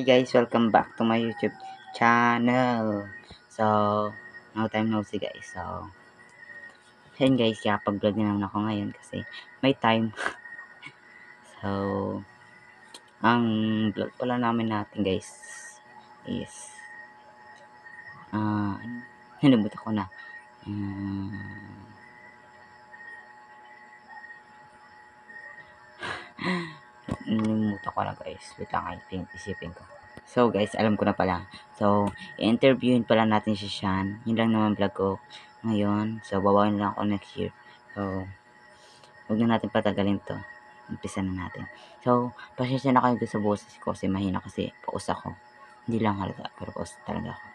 guys, welcome back to my YouTube channel. So, no time no see guys. So, ayun guys, pag-vlog na naman ako ngayon kasi may time. So, ang vlog pala natin guys is nalimutan ko na. Nalimutan ko na guys. Wait lang, isipin ko. So guys, alam ko na pala. So, i-interviewin pala natin si Sean. Yun lang naman vlog ko ngayon. So, babawan lang ako next year. So, huwag na natin patagalin to. Umpisa na natin. So, pasensya na kayo sa boses ko kasi mahina kasi paus ako. Hindi lang halata, pero paus talaga ako.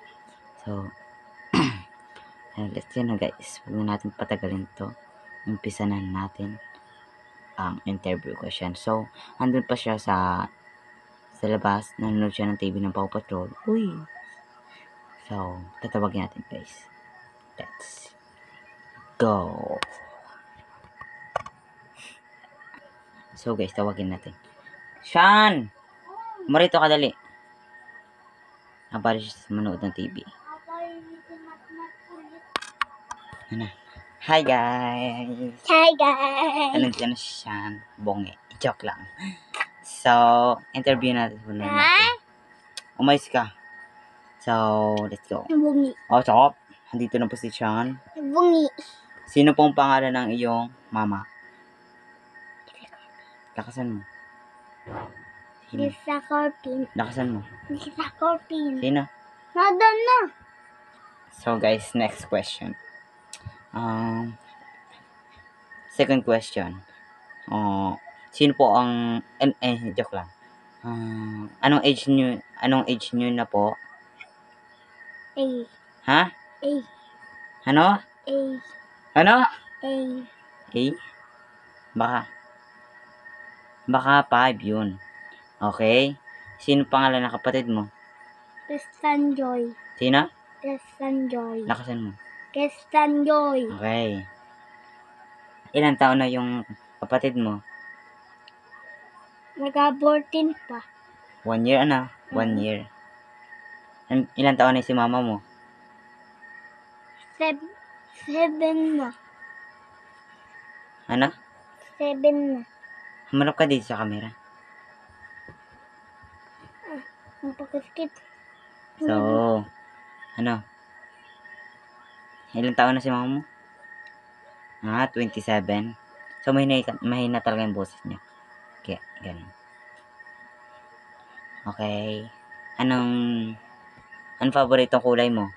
So, let's go na guys. Huwag na natin patagalin to. Umpisa na natin ang interview question. So, andun pa siya sa labas, nanonood siya ng TV ng Paw Patrol. Uy! So, tatawagin natin guys. Let's go! So guys, tawagin natin. Sean! Marito ka dali. Habari siya sa manood ng TV. Ano? Hi guys! Hi guys! Anong dyan si Sean? Bonge. Joke lang. So, interview natin. Umayos ka. So, let's go. Bungi. Oh, chop. Andito na po si Sean. Bungi. Sino pong pangalan ng iyong mama? Lakasan mo. Sino? Lisa Corpin. Lakasan mo. Lisa Corpin. Sino? Nandun na. So guys, next question. Second question. Sino po ang joke lang. Anong age niyo na po? A. Ha? A. Ano? A. Ano? A. Baka 5 yun. Okay? Sino pangalan ng kapatid mo? Kristan Joy. Sino? Kristan Joy. Lakasan mo. Kristan Joy. Okay. Ilang taon na yung kapatid mo? Nag-14 pa. 1 year 1 year. Ilang taon na si mama mo? 7 na. Ano? 7 na. Humarap ka dito sa camera. Ang pagkaskit. So, ano? Ilang taon na si mama mo? 27. So, mahina talaga yung boses niya. Kaya, ganun. Okay. Anong paboritong kulay mo?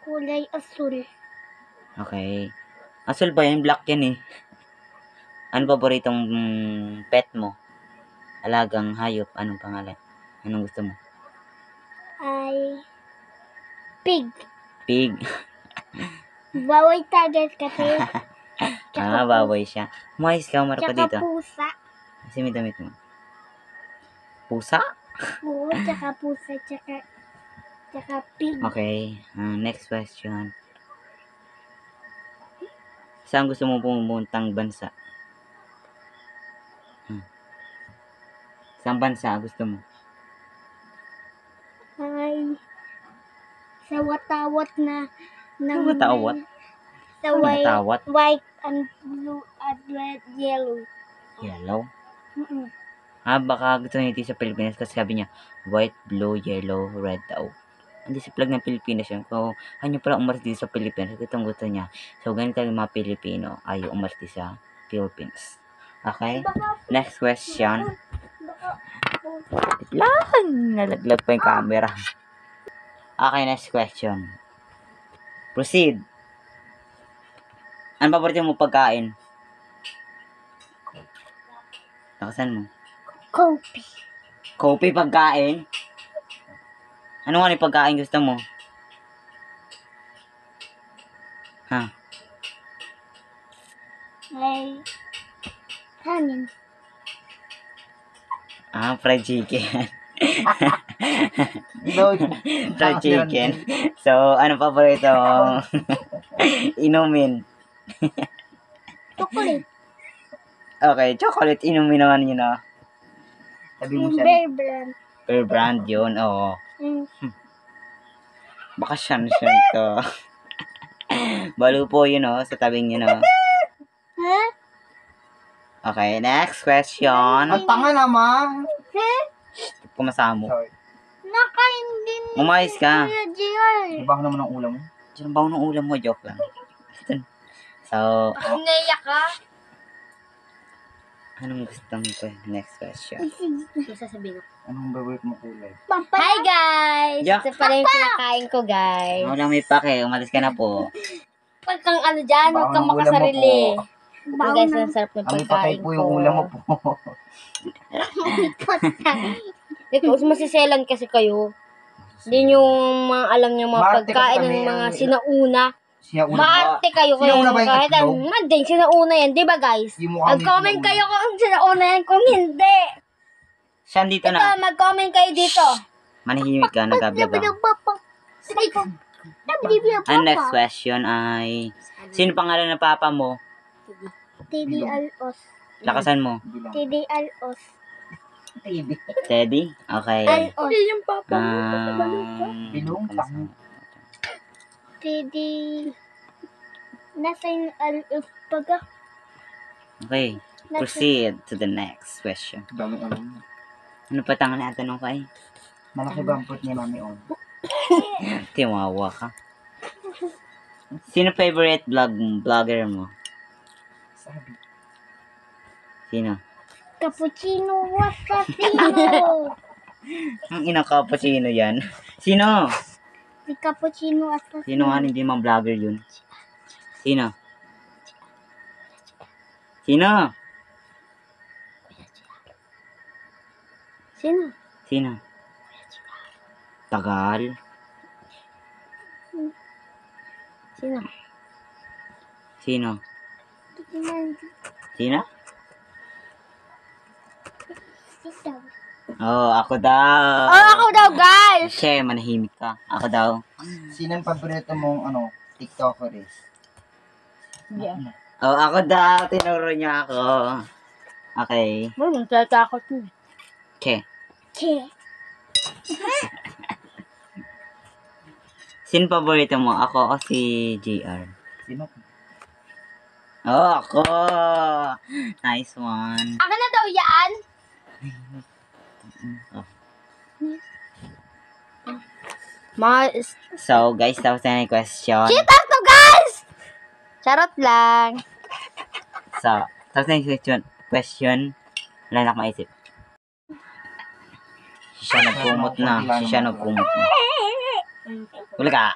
Kulay asul. Okay. Asul ba yun? Black yan eh. Anong paboritong pet mo? Alagang hayop. Anong pangalan? Anong gusto mo? Ay pig. Pig. Baway target kasi. Baboy siya. Umayos ka, umarap ka Tsaka dito. pusa. Kasi may damit mo. Pusa? Oo, tsaka pusa, tsaka pig. Okay. Next question. Saan gusto mo pumuntang bansa? Saan bansa gusto mo? Ay, sa watawat na Watawat? sa Watawat? white and blue and red, yellow. Yellow? Mm-mm. Baka gusto niya dito sa Pilipinas kasi sabi niya white, blue, yellow, red daw. Hindi sa flag ng Pilipinas yun. So, kanya pala umalis dito sa Pilipinas. Itong gusto niya. So, ganito yung mga Pilipino ay umalis dito sa Philippines. Okay? Next question. Lang! Nalaglag pa yung camera. Okay, next question. Proceed. Ano paborito mo pagkain? Lakasan mo. Kopi. Kopi pagkain? Ano nga yung pagkain gusto mo? Ha? Ay, kanin. Fried chicken. Fried chicken. So, ano paborito mong inumin? Chocolate. Okay, chocolate. Inumin naman yun, no? Sabi mo Yung siya. Bear Brand. Per brand yun, oo. Mm. Baka siya to. Balo po yun, oh. Sa tabing yun, oh. Ha? Okay, next question. Ang tanga naman. Ha? Pumasamo. Sorry. Nakain din ni Umayos ka. Kuya JR. Iba ko naman ang ulam mo. Diyan ba ng ulam mo? Joke lang. So, Naiyak ka? anong gustong ko? Next question. Sasabihin ko. Anong favorite mo kulay? Hi guys! Yeah. Ito pala yung kinakain ko guys. Wala may pake. Umalis ka na po. Huwag kang ano dyan, huwag kang Bawang ulam mo makasarili. po. Ito guys, ang sarap ng Ang patay pagkain po ko. yung ulam mo po. Ito, masiselan kasi kayo. Hindi nyo mga alam yung mga Maarte kasi pagkain kami, ng mga ang- sinauna. Siya ulam. Maarte kayo kayo. Sinauna ba yung Kahit itlog? ang manding, sinauna yan. Di ba guys? Yung mukha mo yung Mag-comment sinauna. kayo kung sinauna yan. Kung hindi. Siya dito Ito, na. mag-comment kayo dito. Manahimik ka. Nag-vlog ka. Ang next question ay, sino pangalan ng papa mo? Teddy Alos. Lakasan mo. Bilang. Teddy Alos. TV. Teddy? Okay. Alos. yung papa Bilong, tango. Teddy. Nasa yung Alos baga. Okay. Proceed to the next question. Daming alam mo. Ano pa tangan na tanong ka eh? Malaki ba ang puwet ni Mami On? Tiwawa ka. Sino favorite vlogger mo? Sabi. Sino? Cappuccino Assassino. Ang inang cappuccino yan. Sino? Si Cappuccino Assassino. Sino nga hindi mang vlogger yun? Sino? Sino? Sino? Sino? Tagal. Sino? Sino? Sino? Oh, ako daw. Oh, ako daw, guys! Che, manahimik ka. Ako daw. Sino ang paborito mong TikToker is? Yeah. Oh, ako daw. Tinuro niya ako. Okay. Well, nagtatakot mo. Che. Che. Sino paborito mo? Ako o si JR? Sino? Oh, ako. Nice one. Ako na daw yan? Oh. Mga... So, guys, tapos na yung question. Cheetahs to, guys! Charot lang. So, tapos na yung question. Wala na akong maisip. Siya nagkumot na. Siya nagkumot na. Wala ka.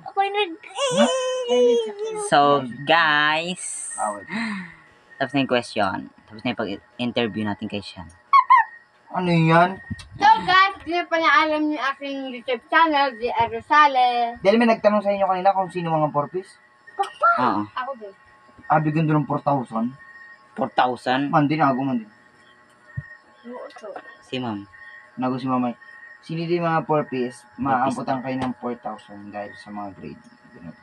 Ako nag... So, guys. Awit. Tapos na yung question. Tapos na yung pag-interview natin kay Sean. Ano yan? So, guys, hindi pa na alam yung aking YouTube channel, si Rosales. Dahil may nagtanong sa inyo kanina kung sino mga porpis. Oo. Ako din. Bigyan doon ng 4,000. 4,000. Man din, nago man din. Si ma'am. Nago si mamay. Sino din mga porpis, maaabutan kayo ng 4,000 dahil sa mga grade. Ganun.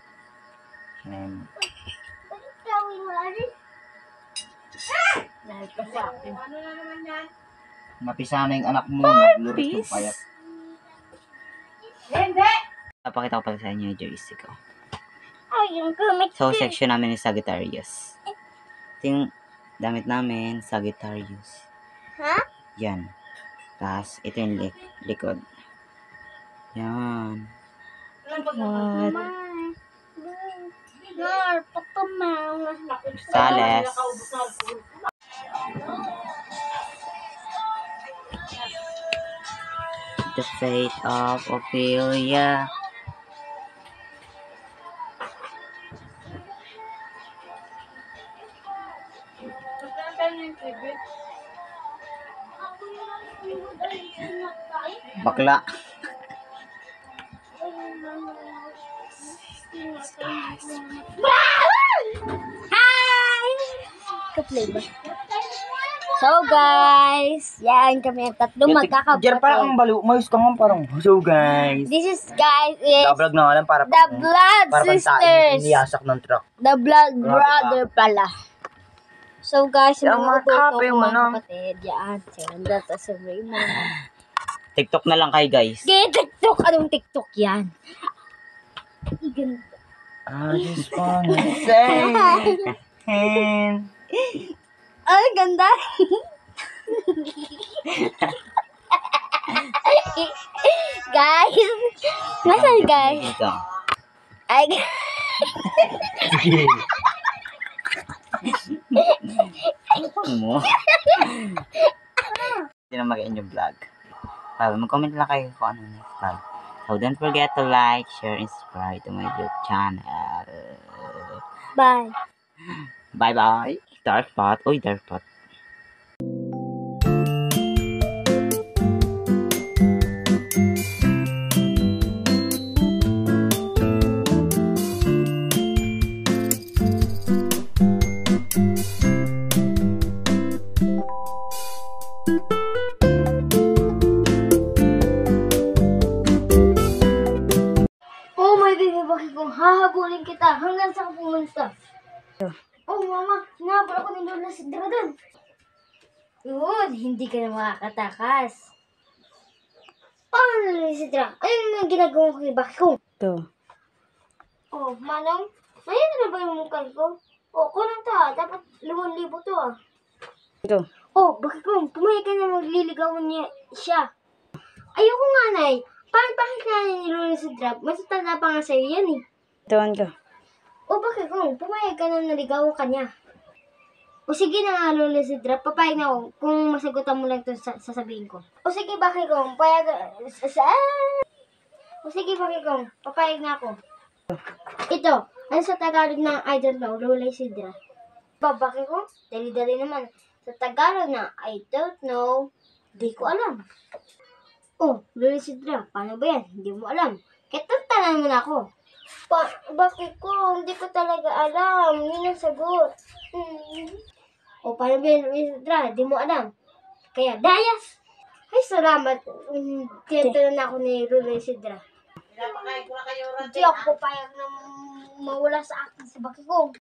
And, napisa na yung anak mo, naglurot yung payat. Papakita ko pala sa inyo yung jersey ko. Ay, yung gamit. So, section namin is Sagittarius. Ito yung damit namin, Sagittarius. Ha? Yan. Tapos, ito yung likod. Yan. What? Papa Mama. Sales. The Fate of Ophelia. Bakla. Hi! Ka-play ba? So guys, yan kami ang tatlo Diyan magkakapatid. parang baliw. Mayos ka nga parang. So guys. This is guys is Vlog na nga lang para the blood para pang sisters. iniyasak ng truck. The blood Grabe brother pala. So guys, yung Yung mga mga kape, tuto ko yung mga ano. kapatid, yan. Si Randa, tapos si Raymond. TikTok na lang kayo guys. Gaya TikTok. Anong TikTok yan? Ganda. I just wanna say. Ay, ganda. Guys. Nasaan guys? Dito. Ay, Mo. Hindi na mag-end yung vlog. Mag-comment lang kayo kung ano next vlog. So, don't forget to like, share, and subscribe to my YouTube channel. bye. Bye-bye. Dark pot. Uy, dark pot. Oh, my baby, bakit kung hahabulin kita hanggang sa pumunta? Oh, mama, nahabol ako ni Lola si Dragon. Yun, hindi ka na makakatakas. Oh, Lola si Dragon, ano yung ginagawa ko kay Bakiko? Ito. Oh, manang, mayan na ba yung mukha ko? Oh, kulang ta, dapat 5,000 to ah. Ito. Oh, Bakiko, pumayag ka na magliligawan niya siya. Ayoko nga, Nay. Bakit nga ni Lola si Dragon? Mas tanda pa nga sa'yo yan eh. Tawan ka. O bakit kung pumayag ka na naligaw ka niya? O sige na nga, Lola si Drap, papayag na ako kung masagutan mo lang ito sasabihin ko. O sige, bakit kung payag... O sige, bakit kung papayag na ako. Ito, ano sa Tagalog ng I don't know, Lola si Drap? Bakit kung? Dali-dali naman. Sa Tagalog na I don't know, di ko alam. Oh, Lola si Drap, paano ba yan? Hindi mo alam. Kaya tantanan mo na ako. Bakit ko? Hindi ko talaga alam. Yun ang sagot. O, paano ba yun, Isra? Di mo alam. Kaya, dayas! Ay, salamat. Tinatanong na ako ni Rula Isidra. Hindi ako papayag na mawala sa akin si Bakiko.